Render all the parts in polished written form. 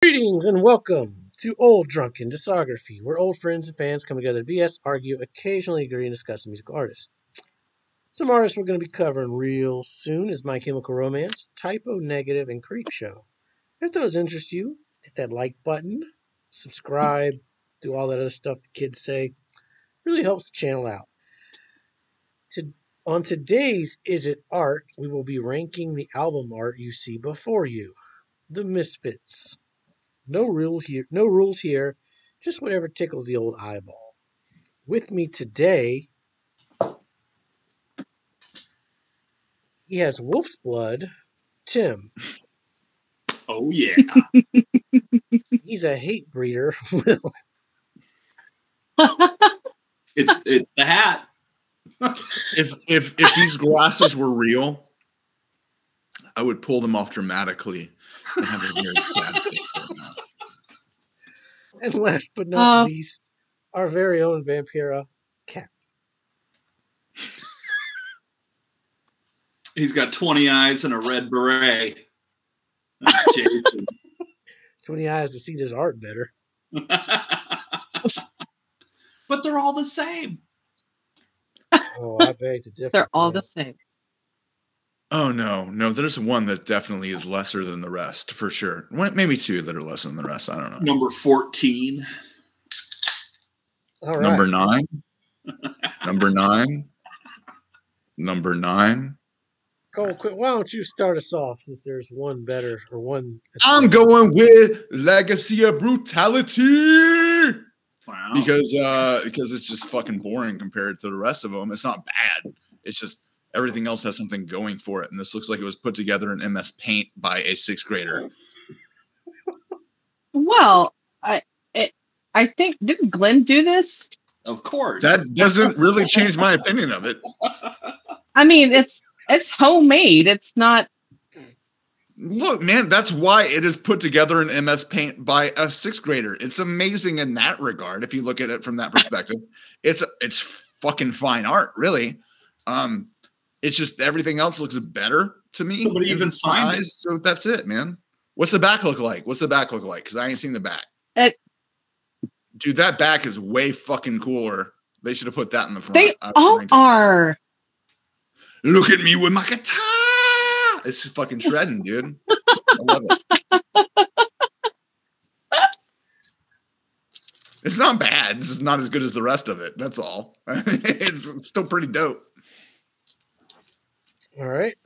Greetings and welcome to Old Drunken Discography, where old friends and fans come together to BS, argue, occasionally agree, and discuss a musical artist. Some artists we're going to be covering real soon is My Chemical Romance, Typo Negative, and Creepshow. If those interest you, hit that like button, subscribe, do all that other stuff the kids say. Really helps the channel out. On today's Is It Art, we will be ranking the album art you see before you, the Misfits. No rules here, just whatever tickles the old eyeball. With me today, he has Wolf's Blood, Tim. Oh yeah. He's a hate breeder, Will. It's the hat. If these glasses were real, I would pull them off dramatically and have a very sad face right now. And last but not least, our very own Vampira, Cat. He's got 20 eyes and a red beret. That's Jason. 20 eyes to see this art better. But they're all the same. Oh, I beg to differ. They're all the same. Oh no, there's one that definitely is lesser than the rest for sure. Maybe two that are lesser than the rest. I don't know. Number 14. All right. Number 9. Number 9. Number 9. Cole, why don't you start us off since there's one better or one. I'm going with Legacy of Brutality. Wow. Because it's just fucking boring compared to the rest of them. It's not bad. It's just everything else has something going for it, and this looks like it was put together in MS Paint by a 6th grader. Well, I think, didn't Glenn do this? Of course. That doesn't really change my opinion of it. I mean, it's homemade. It's not. Look, man, that's why it is put together in MS Paint by a 6th grader. It's amazing in that regard. If you look at it from that perspective, it's fucking fine art, really. It's just everything else looks better to me. Somebody even signed it. So that's it, man. What's the back look like? Because I ain't seen the back. Dude, that back is way fucking cooler. They should have put that in the front. They all are. Look at me with my guitar. It's fucking shredding, dude. I love it. It's not bad. It's just not as good as the rest of it. That's all. It's still pretty dope. All right.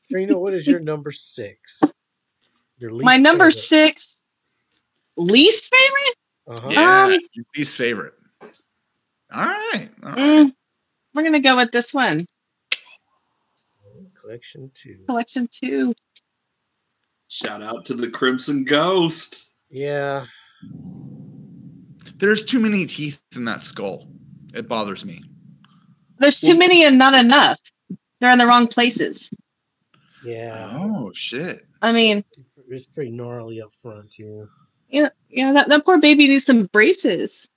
Trina, what is your number 6? Your least My number favorite. 6, least favorite? Uh-huh. Yeah, your least favorite. All right. We're gonna go with this one. Collection 2. Collection 2. Shout out to the Crimson Ghost. Yeah. There's too many teeth in that skull. It bothers me. There's too many and not enough. They're in the wrong places. Yeah. Oh shit. I mean, It's pretty gnarly up front, yeah. Yeah. That poor baby needs some braces.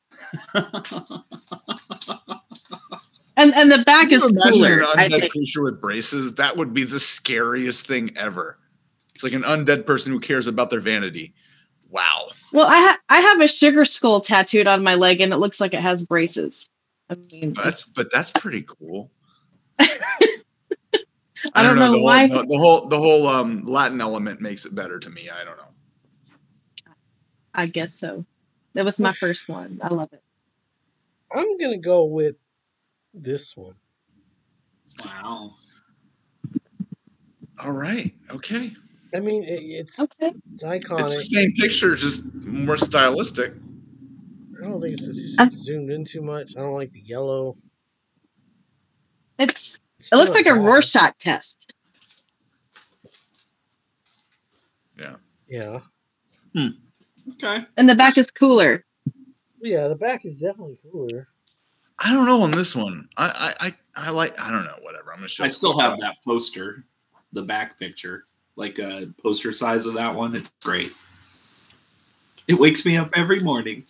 And the back is cooler. An undead creature with braces. That would be the scariest thing ever. It's like an undead person who cares about their vanity. Wow. Well, I have a sugar skull tattooed on my leg, and it looks like it has braces. I mean, that's pretty cool. I don't know why. The whole Latin element makes it better to me. I don't know. I guess so. That was my first one. I love it. I'm going to go with this one. Wow. All right. Okay. I mean, it's okay. It's iconic. It's the same picture, just more stylistic. I don't think it's zoomed in too much. I don't like the yellow. It looks like a Rorschach test. Yeah. Yeah. Okay. And the back is cooler. Yeah, the back is definitely cooler. I don't know on this one. I like. I don't know. Whatever. I'm gonna show. I still have that poster, the back picture, like a poster size of that one. It's great. It wakes me up every morning.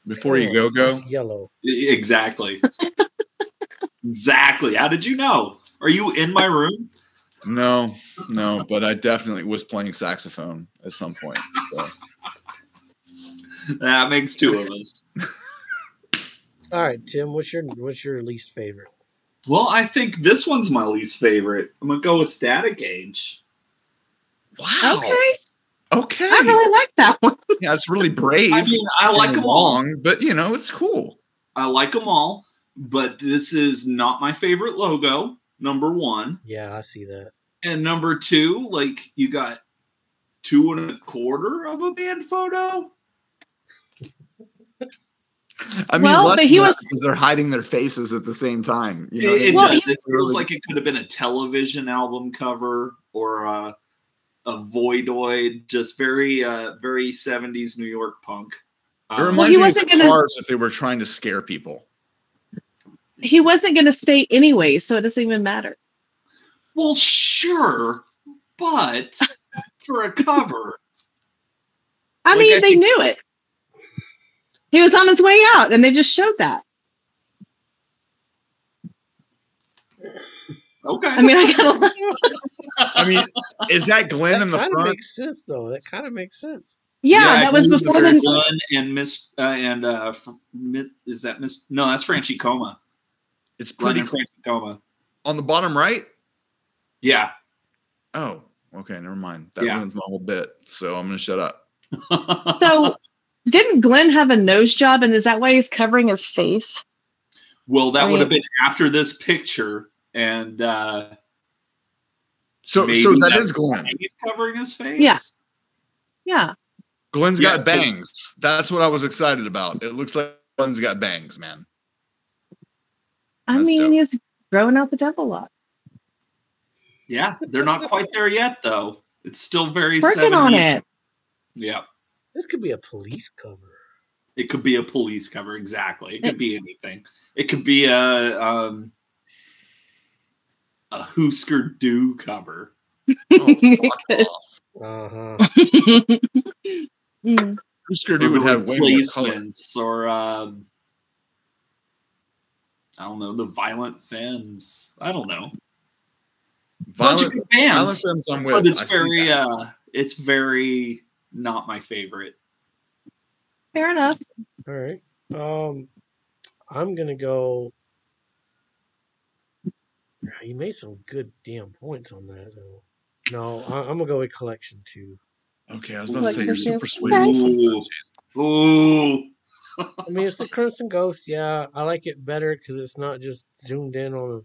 Before you go. It's yellow. Exactly. Exactly. How did you know? Are you in my room? No, but I definitely was playing saxophone at some point. So. That makes two of us. All right, Tim, what's your least favorite? Well, I think this one's my least favorite. I'm gonna go with Static Age. Wow. Okay. I really like that one. Yeah, it's really brave. I mean, I like them all, but it's cool. I like them all, but this is not my favorite logo. Number one. Yeah, I see that. And number two, like you got 2 1/4 of a band photo. I mean, but he was because they're hiding their faces at the same time. You know it does. It feels like it could have been a television album cover or a Voidoid, just very 70s New York punk. It reminds me of Cars if they were trying to scare people. He wasn't going to stay anyway, so it doesn't even matter. Well, sure, but for a cover. I mean, they knew it. He was on his way out, and they just showed that. Okay. I mean, I mean, is that Glenn in the front? That kind of makes sense, though. That kind of makes sense. Yeah, that was before the Glenn and is that Miss? No, that's Franchi Coma. It's pretty cool. Coma on the bottom right. Yeah. Oh, okay. Never mind. That ruins my whole bit. So I'm going to shut up. So, didn't Glenn have a nose job, and is that why he's covering his face? Well, that would have been after this picture, and so that is Glenn. He's covering his face. Yeah. Yeah. Glenn's got bangs. That's what I was excited about. It looks like Glenn's got bangs, man. I mean, he's growing out the devil lot. Yeah, they're not quite there yet, though. It's still very working 70s. on it. Yeah. This could be a police cover. It could be a police cover, exactly. It could be anything. It could be a Husker Du cover. Oh, fuck off. Husker Du would have way more placements, or I don't know, the Violent Femmes. I don't know. Violent bands, Femmes, I'm with. But it's very not my favorite. Fair enough. All right. I'm gonna go. You made some good damn points on that, though. No, I'm gonna go with Collection 2. Okay, I was about to say you're super sweet. Ooh. I mean, it's the Crimson Ghost. Yeah, I like it better because it's not just zoomed in on the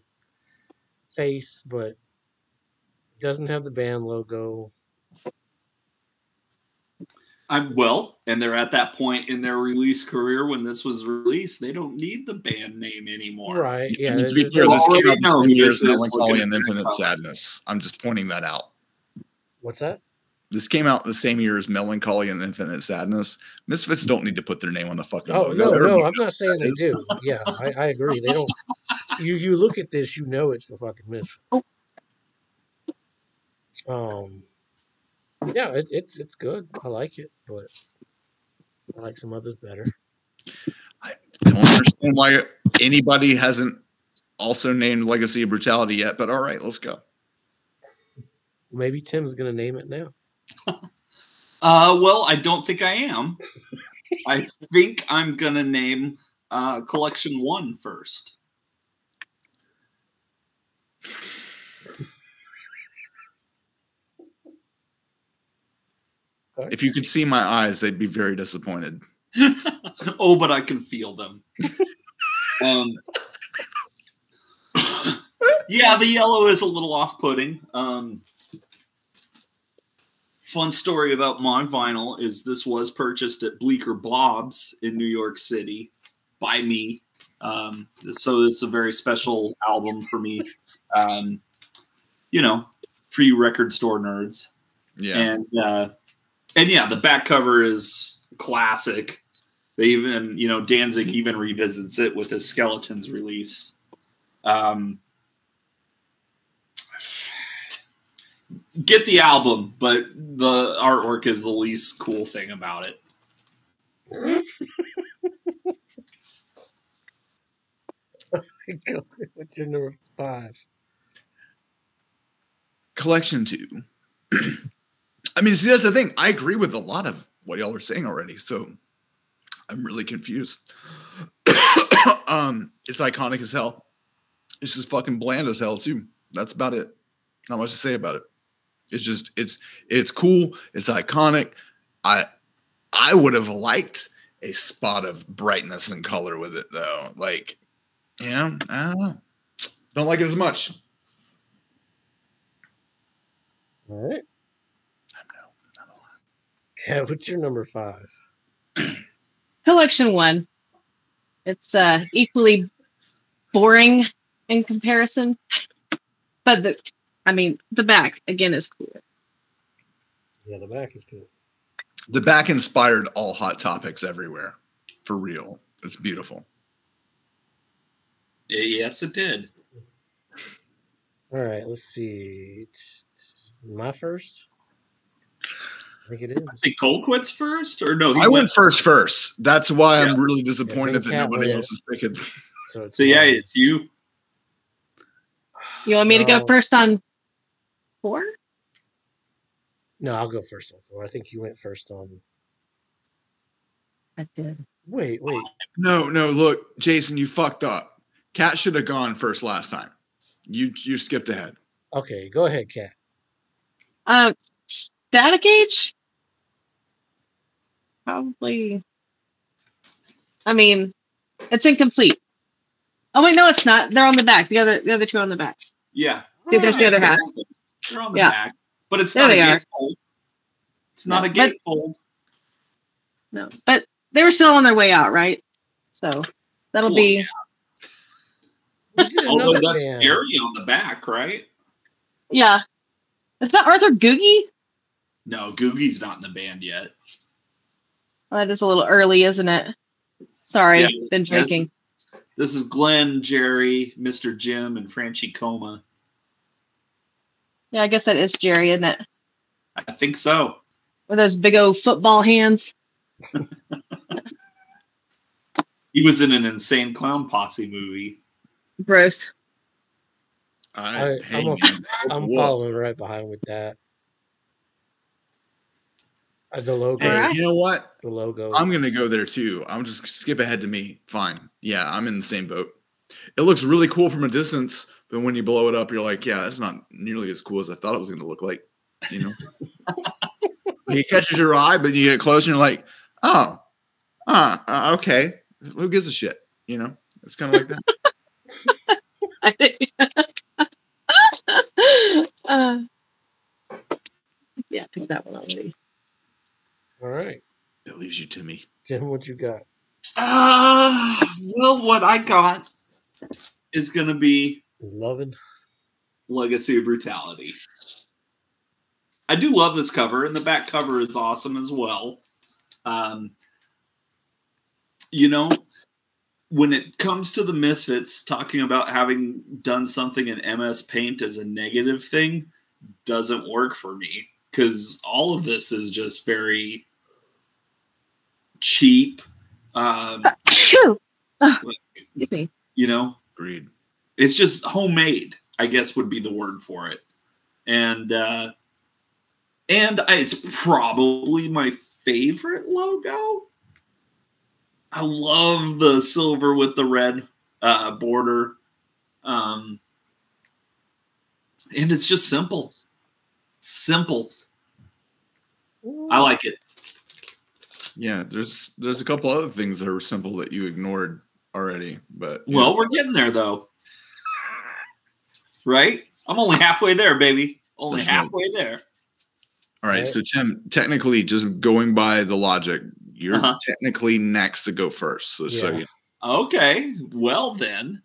face, but it doesn't have the band logo. And they're at that point in their release career when this was released, they don't need the band name anymore. Right. Yeah. To be clear, this came out the same year as Melancholy and Infinite Sadness. I'm just pointing that out. What's that? This came out the same year as Melancholy and Infinite Sadness. Misfits don't need to put their name on the fucking logo. No, I'm not saying they do. Yeah, I agree. They don't. You look at this, you know it's the fucking Misfits. Yeah, it's good. I like it, but I like some others better. I don't understand why anybody hasn't also named Legacy of Brutality yet, but all right, let's go. Maybe Tim's going to name it now. Well, I don't think I am. I think I'm going to name Collection 1 first. If you could see my eyes, they'd be very disappointed. Oh, but I can feel them. Yeah, the yellow is a little off-putting. Fun story about my vinyl is this was purchased at Bleecker Bob's in New York City by me. So it's a very special album for me. For you record store nerds. Yeah. And yeah, the back cover is classic. They even, Danzig even revisits it with his Skeletons release. Get the album, but the artwork is the least cool thing about it. What's your number 5? collection too. I mean, see, that's the thing. I agree with a lot of what y'all are saying already, so I'm really confused. It's iconic as hell. It's just fucking bland as hell too. That's about it. Not much to say about it. It's just it's cool. It's iconic. I would have liked a spot of brightness and color with it though. Like, yeah, I don't know. Don't like it as much. All right. Yeah, what's your number 5? Collection 1. It's equally boring in comparison, but the back again is cooler. Yeah, the back is cool. The back inspired all Hot Topics everywhere. For real. It's beautiful. Yes, it did. All right, let's see. My first? I think it is. I think Colquitt's first, or no? I went first. That's why I'm really disappointed that Cat nobody went. else is picking. So yeah, mine. it's you. You want me to go first on 4? No, I'll go first on 4. I think you went first on. I did. Wait. No, look, Jason, you fucked up. Cat should have gone first last time. You skipped ahead. Okay, go ahead, Cat. Static Age? Probably. I mean, it's incomplete. Oh wait, no, it's not. They're on the back. The other two are on the back. Yeah. See, there's the other half. They're on the back, but it's There not a they are. gatefold. It's not a gatefold. No, but they were still on their way out, right? So that'll be. Although that's Jerry on the back, right? Yeah. Is that Arthur Googie? No, Googie's not in the band yet. Well, that is a little early, isn't it? Sorry, been drinking. This is Glenn, Jerry, Mr. Jim, and Franchi Coma. Yeah, I guess that is Jerry, isn't it? I think so. With those big old football hands. He was in an Insane Clown Posse movie. Gross. I'm following right behind with that. The logo. Hey, you know what? The logo. I'm going to go there too. I'm just skip ahead to me. Fine. Yeah, I'm in the same boat. It looks really cool from a distance, but when you blow it up, you're like, yeah, that's not nearly as cool as I thought it was going to look like. You know, it catches your eye, but you get close and you're like, okay. Who gives a shit? You know, it's kind of like that. Yeah, I think that one already. All right. That leaves you to me. Tim, what you got? Well, what I got is going to be Loving Legacy of Brutality. I do love this cover, and the back cover is awesome as well. You know, when it comes to the Misfits, talking about having done something in MS Paint as a negative thing doesn't work for me, because all of this is just very cheap. Excuse me. You know, Agreed. It's just homemade, I guess would be the word for it. And it's probably my favorite logo. I love the silver with the red border. And it's just simple. Simple. I like it. Yeah, there's a couple other things that are simple that you ignored already, but well, we're getting there though. Right? I'm only halfway there, baby. Only halfway there. All right, so Tim, technically, just going by the logic, you're technically next to go first. So Okay, well then,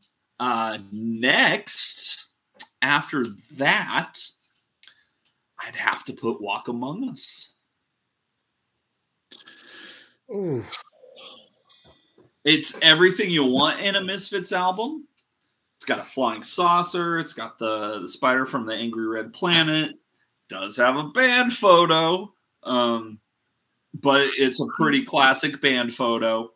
next after that, I'd have to put Walk Among Us. Ooh. It's everything you want in a Misfits album. It's got a flying saucer. It's got the spider from the Angry Red Planet. Does have a band photo, but it's a pretty classic band photo.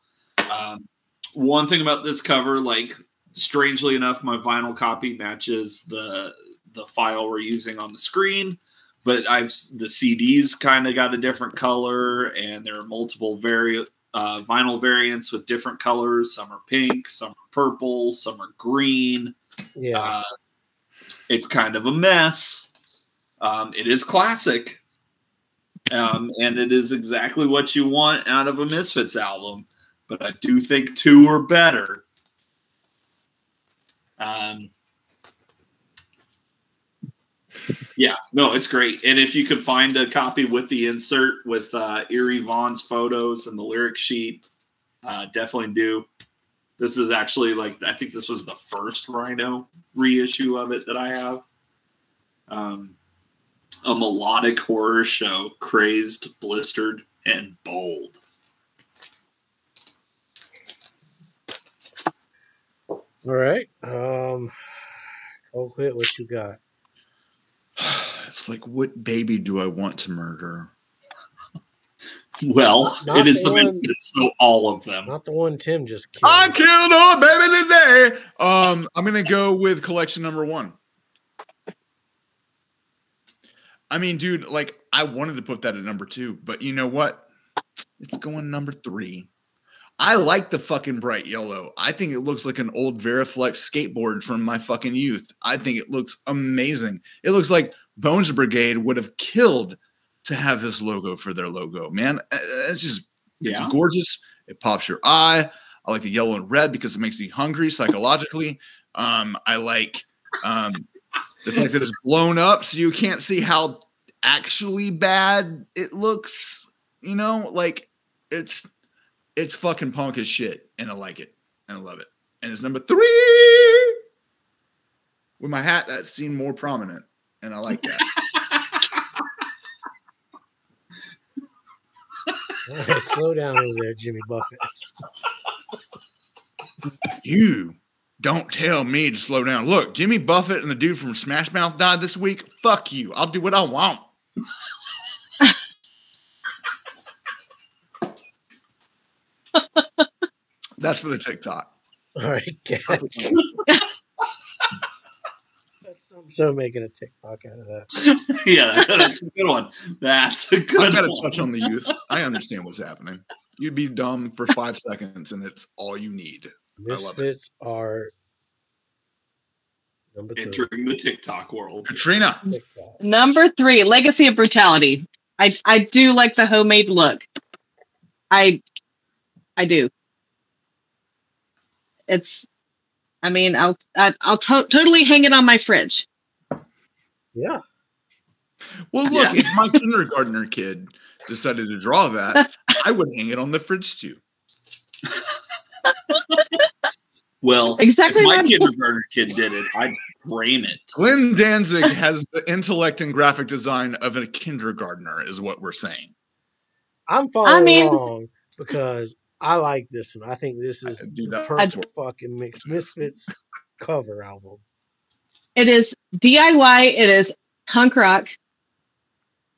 One thing about this cover, like strangely enough, my vinyl copy matches the the file we're using on the screen, but the CDs kind of got a different color, and there are multiple vinyl variants with different colors. Some are pink, some are purple, some are green. Yeah. It's kind of a mess. It is classic. And it is exactly what you want out of a Misfits album. But I do think 2 are better. Yeah, no, it's great. And if you could find a copy with the insert with Erie Vaughn's photos and the lyric sheet, definitely do. This is actually I think this was the first Rhino reissue of it that I have. A melodic horror show, crazed, blistered, and bold. All right. Quit. What you got? It's like, what baby do I want to murder? Well, it is the Misfits, so all of them. Not the one Tim just killed. I killed a baby today. I'm gonna go with collection number 1. I mean, dude, I wanted to put that at number 2, but you know what? It's going number 3. I like the fucking bright yellow. I think it looks like an old Veriflex skateboard from my fucking youth. I think it looks amazing. It looks like Bones Brigade would have killed to have this logo for their logo, man. It's gorgeous. It pops your eye. I like the yellow and red because it makes you hungry psychologically. I like the fact that it's blown up so you can't see how actually bad it looks. You know, it's fucking punk as shit, and I like it, and I love it. And it's number 3 with my hat that's seen more prominent, and I like that. All right, slow down over there, Jimmy Buffett. You don't tell me to slow down. Look, Jimmy Buffett and the dude from Smash Mouth died this week. Fuck you. I'll do what I want. That's for the TikTok. All right, Kat. That's some show making a TikTok out of that. Yeah, that's a good one. That's a good one. I've got to touch on the youth. I understand what's happening. You'd be dumb for 5 seconds, and it's all you need. Misfits are number 3. Entering the TikTok world. Katrina. TikTok. Number 3, Legacy of Brutality. I do like the homemade look. I do. I'll totally hang it on my fridge. Yeah. Well, look, if my kindergartner kid decided to draw that, I would hang it on the fridge too. Well, exactly. If my kindergartner kid did it, I'd frame it. Glenn Danzig has the intellect and graphic design of a kindergartner, is what we're saying. I'm following along because I like this one. I think this is the perfect fucking Misfits cover album. It is DIY. It is punk rock.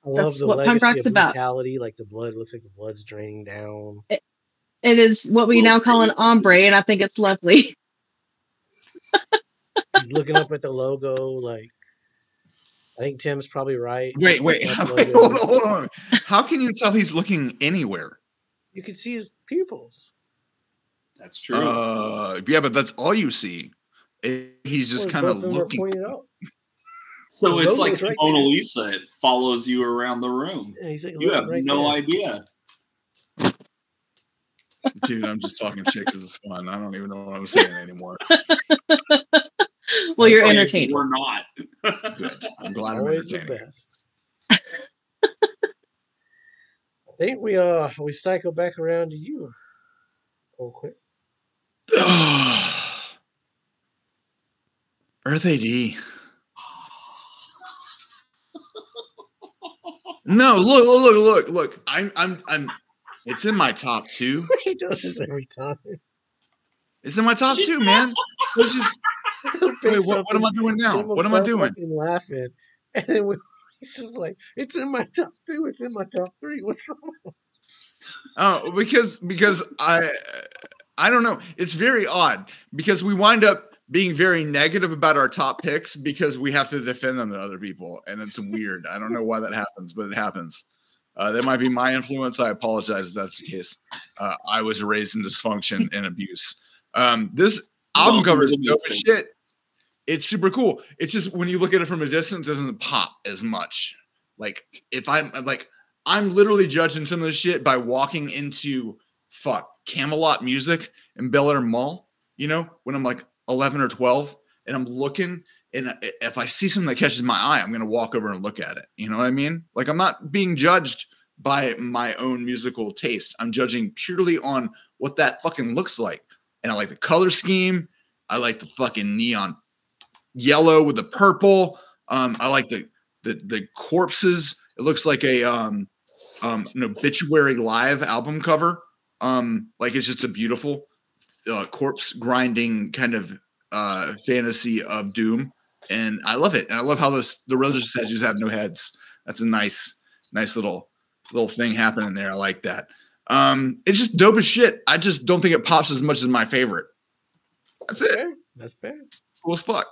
I love the legacy of brutality. Like the blood looks like the blood's draining down. It is what we now call an ombre, and I think it's lovely. He's looking up at the logo. I think Tim's probably right. Wait, hold on. How can you tell he's looking anywhere? You can see his pupils. That's true. Yeah, but that's all you see. He's just kind of looking. So it's like the Mona Lisa. It follows you around the room. Yeah, you have no idea. Dude, I'm just talking shit because it's fun. I don't even know what I'm saying anymore. Well, you're entertaining. We're not. Good. I'm glad Always I'm entertaining. the best. I think we cycle back around to you real quick. Earth AD. No, look. I'm. It's in my top 2. He does this every time. It's in my top 2, man. It's just. Wait, what am I doing now? What am I doing? Laughing, and then he's just like, "It's in my top 2. It's in my top 3. What's wrong?" Oh, because I don't know. It's very odd because we wind up being very negative about our top picks because we have to defend them to other people. And it's weird. I don't know why that happens, but it happens. That might be my influence. I apologize if that's the case. I was raised in dysfunction and abuse. This album cover is dope as shit. It's super cool. It's just when you look at it from a distance, it doesn't pop as much. Like if I'm literally judging some of this shit by walking into Camelot Music in Bel Air Mall, you know, when I'm like 11 or 12 and I'm looking, and if I see something that catches my eye, I'm going to walk over and look at it. You know what I mean? Like I'm not being judged by my own musical taste. I'm judging purely on what that fucking looks like. And I like the color scheme. I like the fucking neon yellow with the purple. I like the corpses. It looks like an Obituary Live album cover. Like it's just a beautiful corpse grinding kind of fantasy of doom, and I love it. And I love how the religious statues have no heads. That's a nice little thing happening there. I like that. It's just dope as shit. I just don't think it pops as much as my favorite. That's it. Fair. That's fair. Cool as fuck.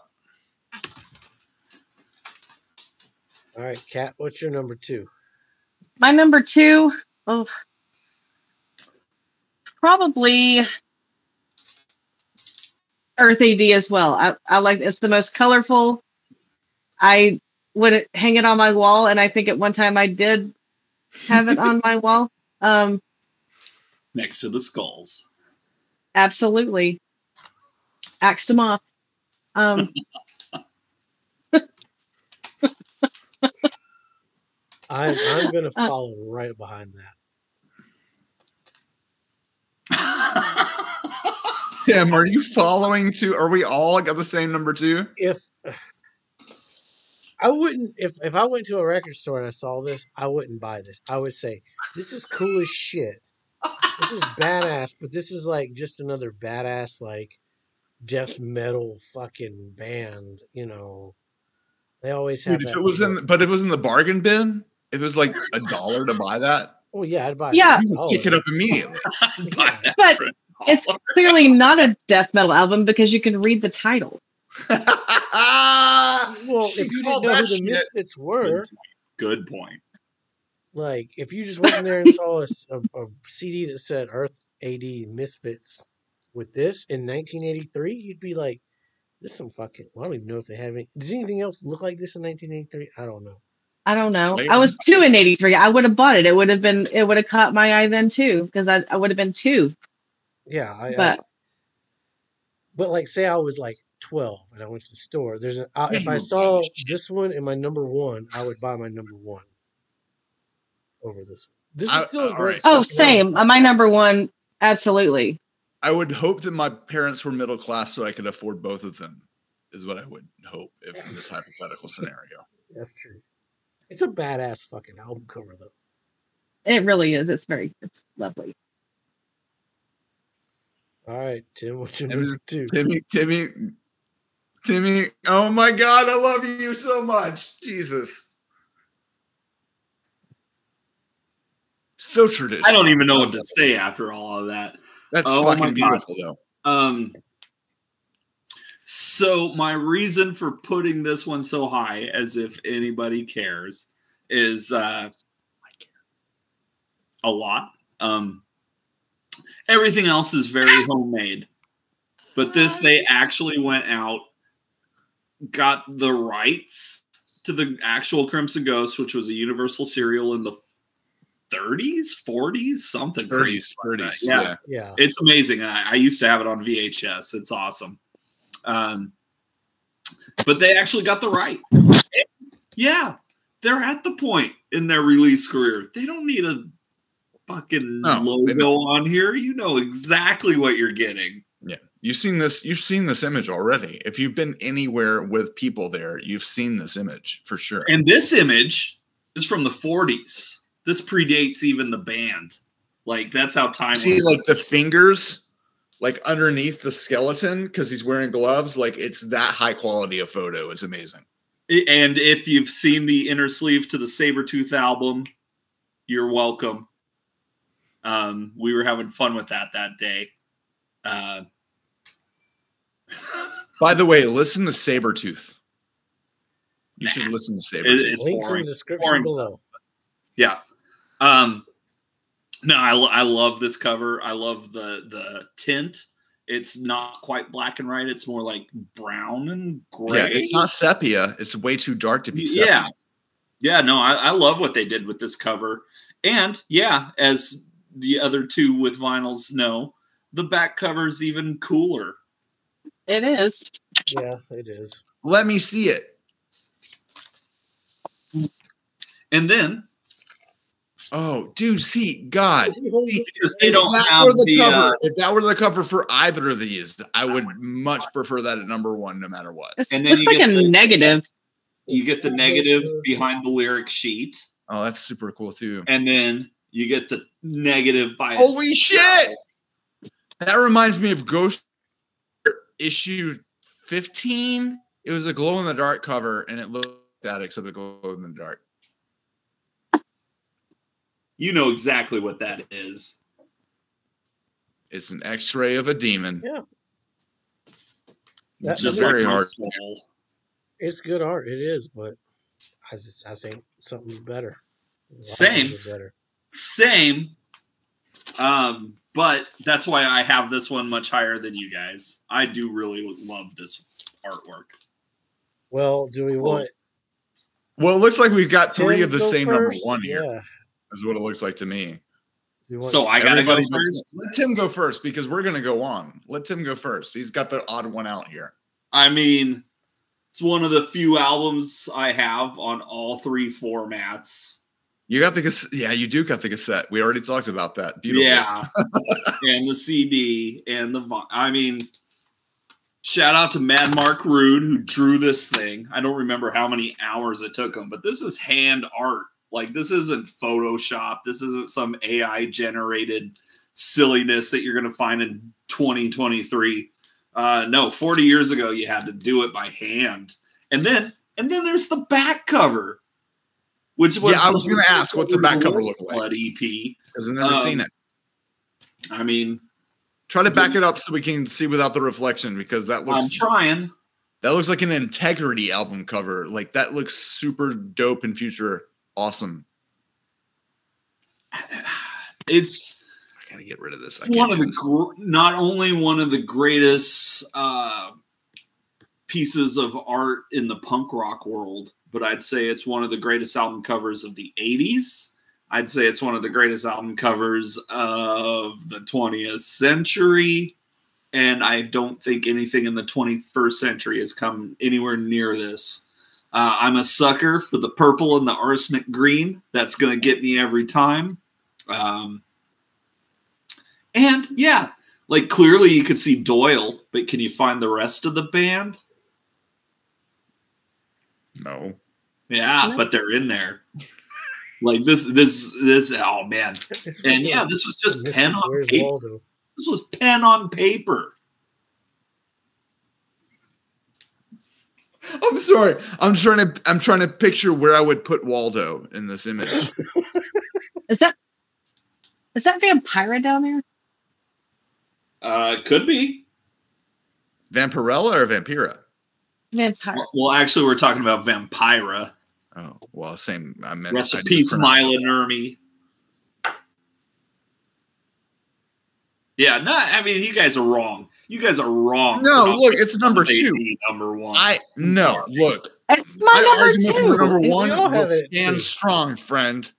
All right, Kat, what's your number 2? My number 2, probably Earth AD as well. I like it's the most colorful. I would hang it on my wall, and I think at one time I did have it on my wall. Next to the skulls. Absolutely. Axed them off. I'm going to follow right behind that. Tim, are you following too? Are we all got the same number 2? If I went to a record store and I saw this, I wouldn't buy this. I would say, this is cool as shit. This is badass, but this is like just another badass like death metal fucking band, you know. They always have. Dude, if it was but it was in the bargain bin, if it was like $1 to buy that. Oh yeah, I'd buy yeah. it. You would pick it up immediately. Yeah. But it's clearly not a death metal album because you can read the title. Well, if you didn't know who the Misfits were, good point. Like if you just went in there and saw a CD that said Earth AD Misfits with this in 1983, you'd be like, "This is some fucking." Well, I don't even know if they have any. Does anything else look like this in 1983? I don't know. I don't know. I was 2 in 83. I would have bought it. It would have caught my eye then too, because I would have been 2. Yeah, but like say I was like 12 and I went to the store. If I saw this one in my number 1, I would buy my number 1 over this one. This is still a great. Right. Oh, same. My number 1, absolutely. I would hope that my parents were middle class so I could afford both of them, is what I would hope if in this hypothetical scenario. That's true. It's a badass fucking album cover, though. It really is. It's lovely. All right, Tim, what's your number 2? Timmy, oh my God, I love you so much. Jesus. So traditional. I don't even know what to say after all of that. That's fucking beautiful, though. So my reason for putting this one so high, as if anybody cares, is a lot. Everything else is very homemade, but this they actually went out, got the rights to the actual Crimson Ghost, which was a Universal serial in the 30s, 40s, something 30s, crazy. 30s. Yeah. It's amazing. I used to have it on VHS. It's awesome. But they actually got the rights. Yeah, they're at the point in their release career. They don't need a fucking logo on here. You know exactly what you're getting. Yeah. You've seen this image already. If you've been anywhere with people there, you've seen this image for sure. And this image is from the 40s. This predates even the band. Like, that's how timeless. See, like the fingers, like underneath the skeleton, because he's wearing gloves. Like, it's that high quality of photo. It's amazing. And if you've seen the inner sleeve to the Sabretooth album, you're welcome. We were having fun with that day. By the way, listen to Sabretooth. You should listen to Sabretooth. It's Links in boring. the description Boring below. Yeah. No, I love this cover. I love the tint. It's not quite black and white. It's more like brown and gray. Yeah, it's not sepia. It's way too dark to be sepia. Yeah. Yeah, no, I love what they did with this cover. And yeah, as the other two with vinyls know, the back cover is even cooler. It is. Yeah, it is. Let me see it. And then, oh, dude, see, God, because they don't have the cover. If that were the cover for either of these, I would much prefer that at number one, no matter what. And then looks like a negative. You get the negative behind the lyric sheet. Oh, that's super cool too. And then you get the negative by Holy itself. shit! That reminds me of Ghost issue 15. It was a glow in the dark cover, and it looked like that except it glowed in the dark. You know exactly what that is. It's an X-ray of a demon. Yeah. That's Just very like my hard. soul. It's good art. It is, but I think something's better. Same. Better. Same. But that's why I have this one much higher than you guys. I do really love this artwork. Well, do we want? Well, it looks like we've got three Tim of the go same first? number one here. Yeah. Is what it looks like to me. Do you want So I gotta go Everybody first. Let Tim go first because we're gonna go on. Let Tim go first. He's got the odd one out here. I mean, it's one of the few albums I have on all three formats. You got the cassette. Yeah, you do got the cassette. We already talked about that. Beautiful. Yeah. And the CD and I mean, shout out to Mad Mark Rude who drew this thing. I don't remember how many hours it took him, but this is hand art. Like, this isn't Photoshop. This isn't some AI generated silliness that you're going to find in 2023. No, 40 years ago, you had to do it by hand. And then there's the back cover. Which was I was going to ask, what's the back cover look like? Blood EP. Because I've never seen it. I mean, try to back it up so we can see without the reflection, because that looks. I'm trying. That looks like an Integrity album cover. Like, that looks super dope and future awesome. It's. I gotta get rid of this. Not only one of the greatest pieces of art in the punk rock world, but I'd say it's one of the greatest album covers of the 80s. I'd say it's one of the greatest album covers of the 20th century. And I don't think anything in the 21st century has come anywhere near this. I'm a sucker for the purple and the arsenic green. That's going to get me every time. And yeah, like, clearly you could see Doyle, but can you find the rest of the band? No. Yeah, but they're in there. Like, this, oh man. And yeah, this was just pen on paper. Waldo? This was pen on paper. I'm sorry. I'm trying to picture where I would put Waldo in this image. Is that Vampira down there? Could be. Vampirella or Vampira? Vampira. Well, actually, we're talking about Vampira. Oh, well, same. I meant Rest in peace, Mila Nurmi. Yeah, no, I mean, you guys are wrong. You guys are wrong. No, look, it's number two. Number one. Look. It's my argument for number We one all have will it, stand too. strong, friend.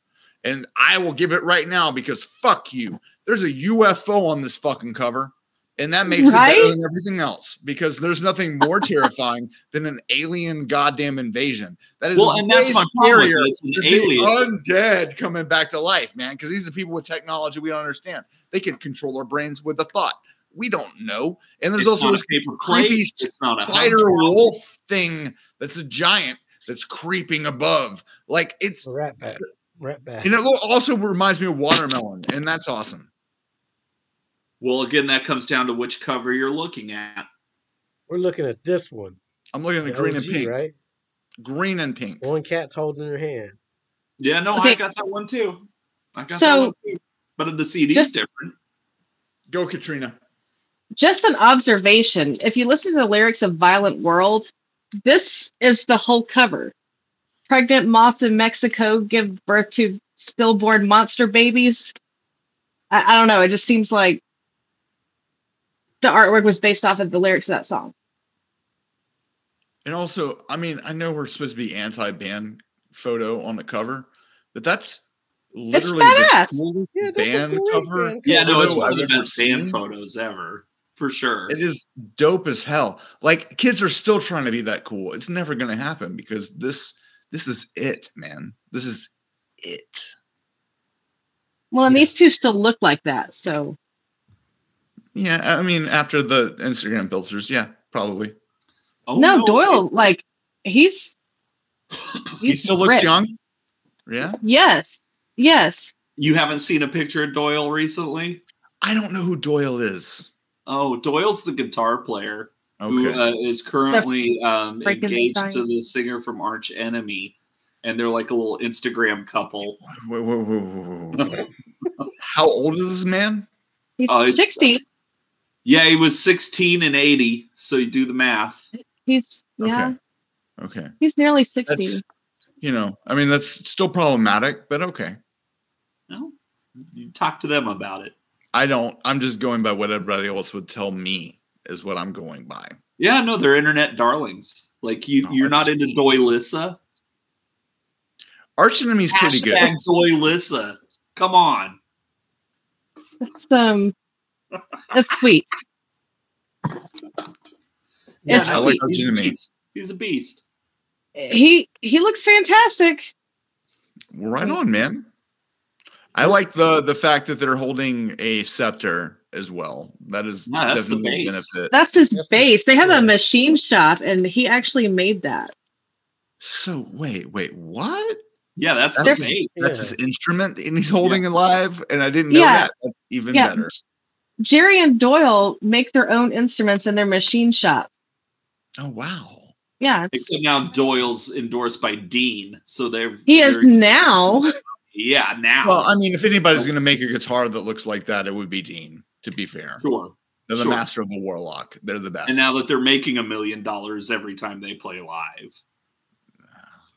And I will give it right now because fuck you. There's a UFO on this fucking cover. And that makes it better than everything else because there's nothing more terrifying than an alien goddamn invasion. That is and that's my problem. scarier It's an than alien. the undead coming back to life, man. Because these are people with technology we don't understand. They can control our brains with a thought. We don't know. And there's also this paper creepy It's not a spider wolf thing that's a giant that's creeping above. Like, it's Rat bat. and it also reminds me of Watermelon, and that's awesome. Well, again, that comes down to which cover you're looking at. We're looking at this one. I'm looking at The green OG, and pink. right? Green and pink. One cat's holding her hand. Yeah, no, Okay. I got that one too. But the CD is different. Go, Katrina. just an observation. If you listen to the lyrics of Violent World, this is the whole cover. Pregnant moths in Mexico give birth to stillborn monster babies. I don't know. It just seems like the artwork was based off of the lyrics of that song. And also, I mean, I know we're supposed to be anti-band photo on the cover, but that's literally the badass. coolest Yeah, that's a band great cover. band Yeah, no, it's photo one of the I've ever best band seen. photos ever, for sure. It is dope as hell. Like, kids are still trying to be that cool. It's never going to happen because this is it, man. This is it. Well, and Yeah. these two still look like that. So Yeah, I mean, after the Instagram filters, yeah, probably. Oh, no, Doyle, like He he's still looks ripped. young. Yeah. Yes. You haven't seen a picture of Doyle recently? I don't know who Doyle is. Oh, Doyle's the guitar player who Okay. is currently engaged Frankenstein. to the singer from Arch Enemy, and they're like a little Instagram couple. Whoa. How old is this man? He's he's- 60. Yeah, he was 16 and 80, so you do the math. He's Okay. He's nearly 60. That's, I mean, that's still problematic, but okay. No, you talk to them about it. I'm just going by what everybody else would tell me is what I'm going by. Yeah, no, they're internet darlings. Like you're not into Doylissa. Arch Enemy's pretty good. Hashtag Doylissa. Come on. That's sweet. Yeah, It's I like sweet. Arch Enemy. He's a beast. He looks fantastic. Right on, man. I like the fact that they're holding a scepter as well. That is that's the definitely a base. benefit. That's his That's base. They have yeah. a machine shop, and he actually made that. So wait, what? Yeah, that's the That's base. That's Yeah. his instrument, and he's holding it live, and I didn't know Yeah. that. That's even Yeah. better. Jerry and Doyle make their own instruments in their machine shop. Oh wow. Yeah, Except now Doyle's endorsed by Dean, so he is now. Yeah, now. Well, I mean, if anybody's going to make a guitar that looks like that, it would be Dean. To be fair, Sure. they're the Sure. master of the Warlock. They're the best. And now that they're making $1 million every time they play live.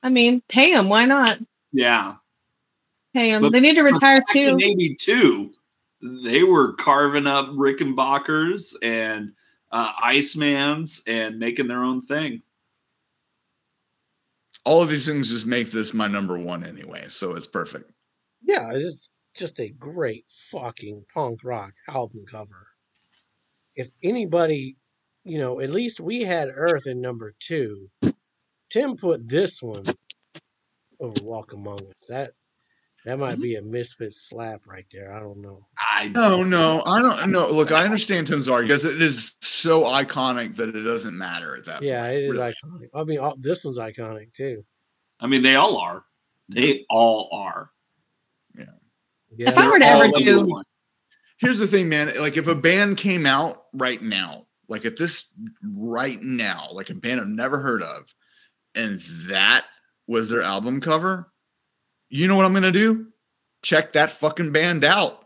I mean, pay him. Why not? Yeah. Pay him. But- They need to retire Back too. in '82, they were carving up Rickenbackers and Icemans and making their own thing. all of these things just make this my number one anyway, so it's perfect. Yeah, it's just a great fucking punk rock album cover. If anybody, at least we had Earth in number 2. Tim put this one over Walk Among Us. That might be a Misfits slap right there. I don't know. No, I don't know. Look, I understand Tim's argument because it is so iconic that it doesn't matter at that point. Yeah, it is really. iconic. I mean, this one's iconic too. I mean, they all are. They all are. Yeah, If I were to They're all ever number do, one. Here's the thing, man. Like, if a band came out right now, like a band I've never heard of, and that was their album cover, you know what I'm going to do? Check that fucking band out,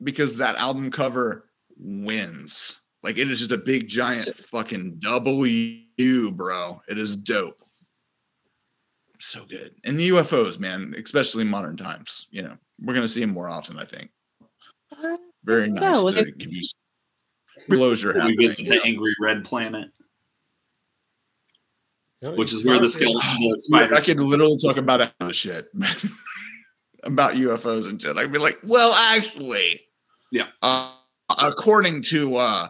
because that album cover wins. Like, it is just a big, giant fucking W, bro. It is dope. So good. And the UFOs, man, especially in modern times, we're going to see them more often, I think. Very nice So, to give you closure We happening. visit the Angry Red Planet, No, which it's is where the Starfield. spider. I could literally talk about the shit about UFOs and shit. I'd be like, well, actually, Yeah. According to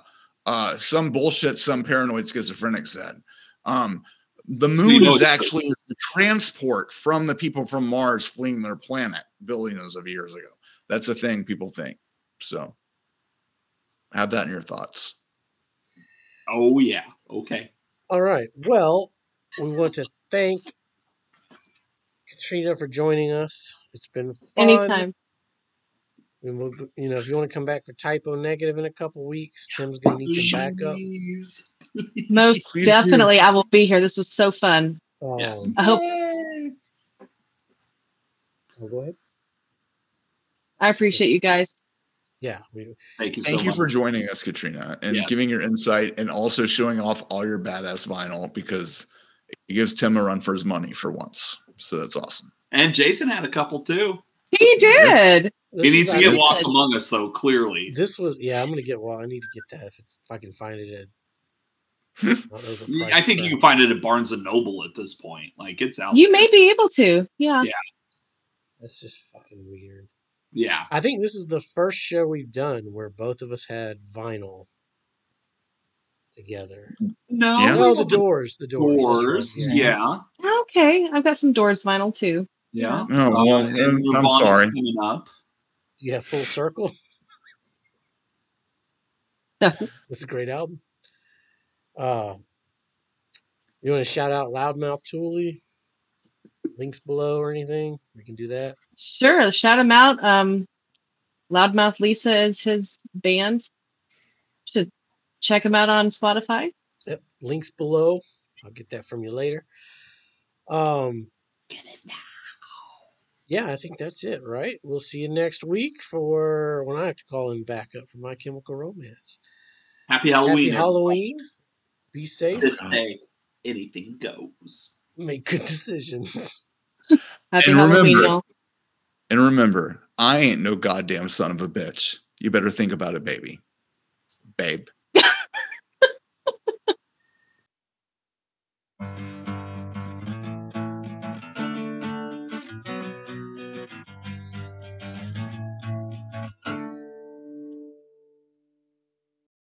some bullshit some paranoid schizophrenic said, the So you moon know is it's actually the transport from the people from Mars fleeing their planet billions of years ago. That's a thing people think. So have that in your thoughts. Oh yeah. Okay. All right. Well, we want to thank Katrina for joining us. It's been fun. anytime. We will, if you want to come back for Typo Negative in a couple weeks, Tim's going to need some backup. Please. Most Please definitely, I will be here. This was so fun. Yes. I hope. Go ahead. I appreciate you guys. Yeah. Thank you so Thank you much. for joining us, Katrina, and Yes. giving your insight and also showing off all your badass vinyl, because it gives Tim a run for his money for once. So that's awesome. And Jason had a couple too. He did. He needs to get is- Walk Among Us though. Clearly, This was I'm gonna get I need to get that if I can find it at I think you can find it at Barnes and Noble at this point. Like it's out. You may be able to. Yeah. That's just fucking weird. Yeah. I think this is the first show we've done where both of us had vinyl together. No, Yeah. No, the Doors. The Doors. That's Doors. right, Yeah. Okay. I've got some Doors vinyl too. Yeah. Oh, well, and I'm Nirvana's sorry. coming up. Yeah, Full Circle. That's That's a great album. You want to shout out Loudmouth Tooley? Links below or anything? We can do that. sure. Shout him out. Loudmouth Lisa is his band. Should check him out on Spotify. Yep, links below. I'll get that from you later. Get it now. Yeah, I think that's it, right? We'll see you next week for when I have to call him back up for My Chemical Romance. Happy Halloween. Happy Halloween. Be safe. This day, anything goes. Make good decisions. Happy And Halloween, remember- y'all. And remember, I ain't no goddamn son of a bitch. You better think about it, baby. Babe.